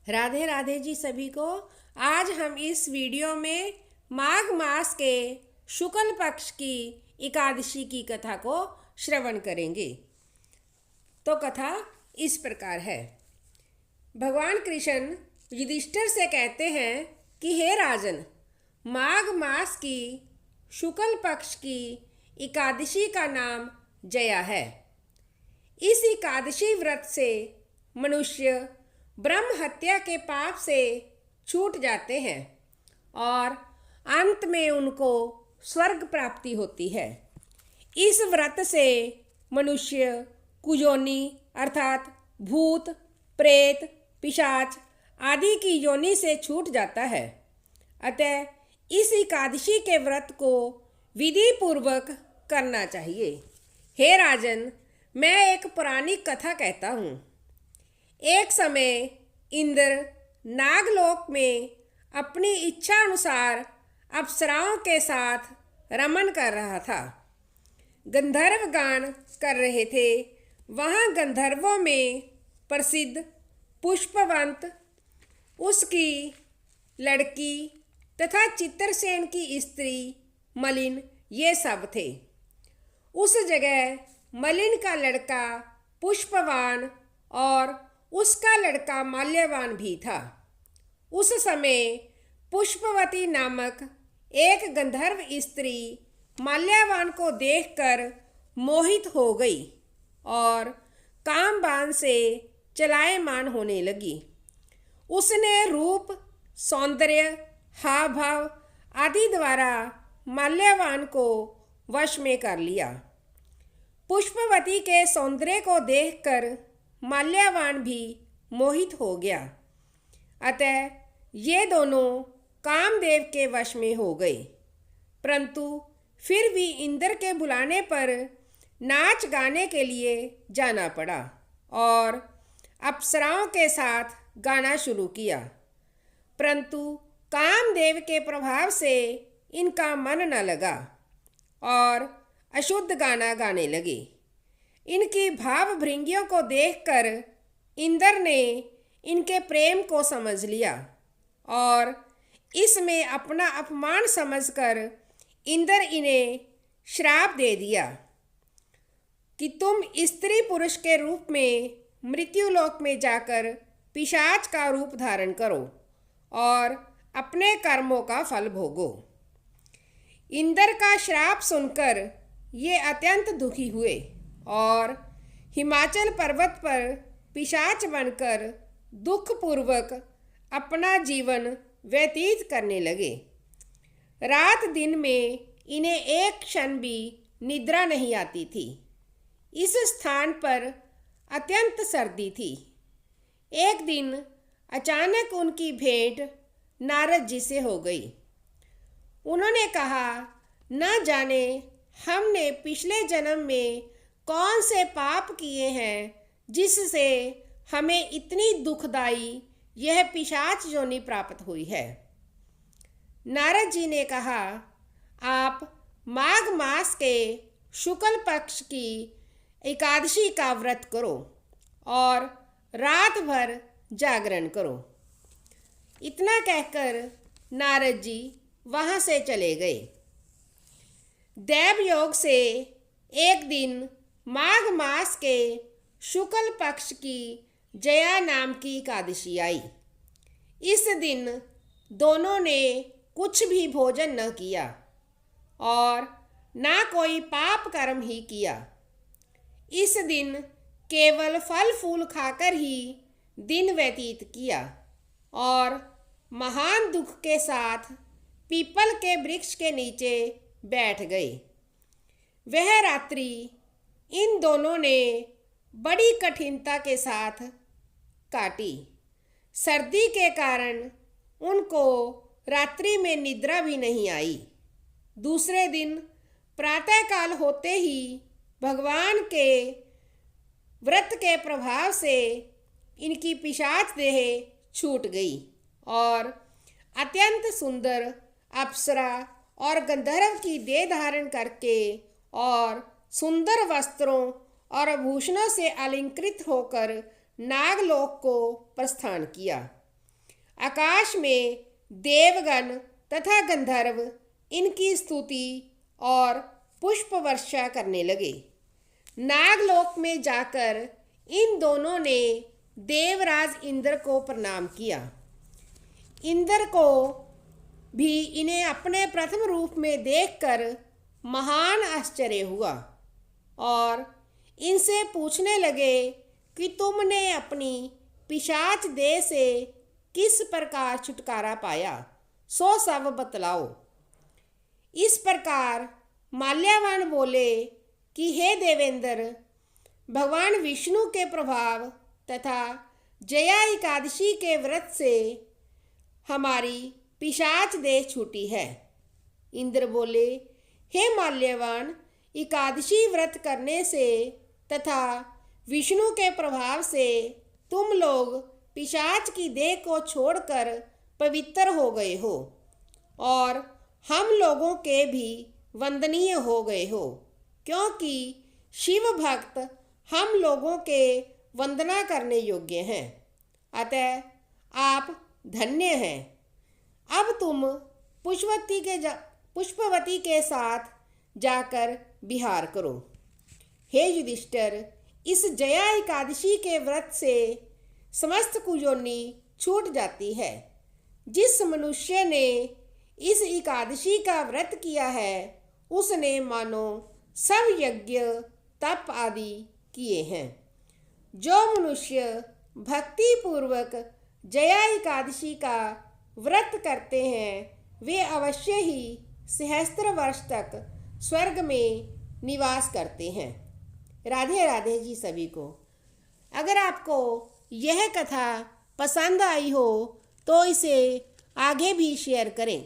राधे राधे जी सभी को। आज हम इस वीडियो में माघ मास के शुक्ल पक्ष की एकादशी की कथा को श्रवण करेंगे। तो कथा इस प्रकार है। भगवान कृष्ण युधिष्ठिर से कहते हैं कि हे राजन, माघ मास की शुक्ल पक्ष की एकादशी का नाम जया है। इस एकादशी व्रत से मनुष्य ब्रह्म हत्या के पाप से छूट जाते हैं और अंत में उनको स्वर्ग प्राप्ति होती है। इस व्रत से मनुष्य कुयोनि अर्थात भूत, प्रेत, पिशाच आदि की योनि से छूट जाता है। अतः इस एकादशी के व्रत को विधि पूर्वक करना चाहिए। हे राजन, मैं एक पौराणिक कथा कहता हूँ। एक समय इंद्र नागलोक में अपनी इच्छा अनुसार अप्सराओं के साथ रमन कर रहा था। गंधर्व गान कर रहे थे। वहाँ गंधर्वों में प्रसिद्ध पुष्पवंत, उसकी लड़की तथा चित्रसेन की स्त्री मलिन ये सब थे। उस जगह मलिन का लड़का पुष्पवान और उसका लड़का माल्यवान भी था। उस समय पुष्पवती नामक एक गंधर्व स्त्री माल्यवान को देखकर मोहित हो गई और कामबाण से चलायमान होने लगी। उसने रूप, सौंदर्य, हाव भाव आदि द्वारा माल्यवान को वश में कर लिया। पुष्पवती के सौंदर्य को देखकर माल्यवान भी मोहित हो गया। अतः ये दोनों कामदेव के वश में हो गए। परंतु फिर भी इंद्र के बुलाने पर नाच गाने के लिए जाना पड़ा और अप्सराओं के साथ गाना शुरू किया। परंतु कामदेव के प्रभाव से इनका मन न लगा और अशुद्ध गाना गाने लगे। इनकी भाव भृंगियों को देखकर इंद्र ने इनके प्रेम को समझ लिया और इसमें अपना अपमान समझकर इंद्र इन्हें श्राप दे दिया कि तुम स्त्री पुरुष के रूप में मृत्युलोक में जाकर पिशाच का रूप धारण करो और अपने कर्मों का फल भोगो। इंद्र का श्राप सुनकर ये अत्यंत दुखी हुए और हिमाचल पर्वत पर पिशाच बनकर दुखपूर्वक अपना जीवन व्यतीत करने लगे। रात दिन में इन्हें एक क्षण भी निद्रा नहीं आती थी। इस स्थान पर अत्यंत सर्दी थी। एक दिन अचानक उनकी भेंट नारद जी से हो गई। उन्होंने कहा, न जाने हमने पिछले जन्म में कौन से पाप किए हैं जिससे हमें इतनी दुखदाई यह पिशाच योनि प्राप्त हुई है। नारद जी ने कहा, आप माघ मास के शुक्ल पक्ष की एकादशी का व्रत करो और रात भर जागरण करो। इतना कहकर नारद जी वहाँ से चले गए। दैव योग से एक दिन माघ मास के शुक्ल पक्ष की जया नाम की एकादशी आई। इस दिन दोनों ने कुछ भी भोजन न किया और ना कोई पाप कर्म ही किया। इस दिन केवल फल फूल खाकर ही दिन व्यतीत किया और महान दुख के साथ पीपल के वृक्ष के नीचे बैठ गए। वह रात्रि इन दोनों ने बड़ी कठिनता के साथ काटी। सर्दी के कारण उनको रात्रि में निद्रा भी नहीं आई। दूसरे दिन प्रातःकाल होते ही भगवान के व्रत के प्रभाव से इनकी पिशाच देह छूट गई और अत्यंत सुंदर अप्सरा और गंधर्व की देह धारण करके और सुंदर वस्त्रों और आभूषणों से अलंकृत होकर नागलोक को प्रस्थान किया। आकाश में देवगण तथा गंधर्व इनकी स्तुति और पुष्प वर्षा करने लगे। नागलोक में जाकर इन दोनों ने देवराज इंद्र को प्रणाम किया। इंद्र को भी इन्हें अपने प्रथम रूप में देखकर महान आश्चर्य हुआ और इनसे पूछने लगे कि तुमने अपनी पिशाच देह से किस प्रकार छुटकारा पाया, सो सब बतलाओ। इस प्रकार माल्यवान बोले कि हे देवेंद्र, भगवान विष्णु के प्रभाव तथा जया एकादशी के व्रत से हमारी पिशाच देह छूटी है। इंद्र बोले, हे माल्यवान, एकादशी व्रत करने से तथा विष्णु के प्रभाव से तुम लोग पिशाच की देह को छोड़कर पवित्र हो गए हो और हम लोगों के भी वंदनीय हो गए हो, क्योंकि शिव भक्त हम लोगों के वंदना करने योग्य हैं। अतः आप धन्य हैं। अब तुम पुष्पवती के साथ जाकर विहार करो। हे युधिष्ठिर, इस जया एकादशी के व्रत से समस्त कुयोनि छूट जाती है। जिस मनुष्य ने इस एकादशी का व्रत किया है उसने मानो सब यज्ञ तप आदि किए हैं। जो मनुष्य भक्ति पूर्वक जया एकादशी का व्रत करते हैं वे अवश्य ही सहस्त्र वर्ष तक स्वर्ग में निवास करते हैं। राधे राधे जी सभी को। अगर आपको यह कथा पसंद आई हो तो इसे आगे भी शेयर करें।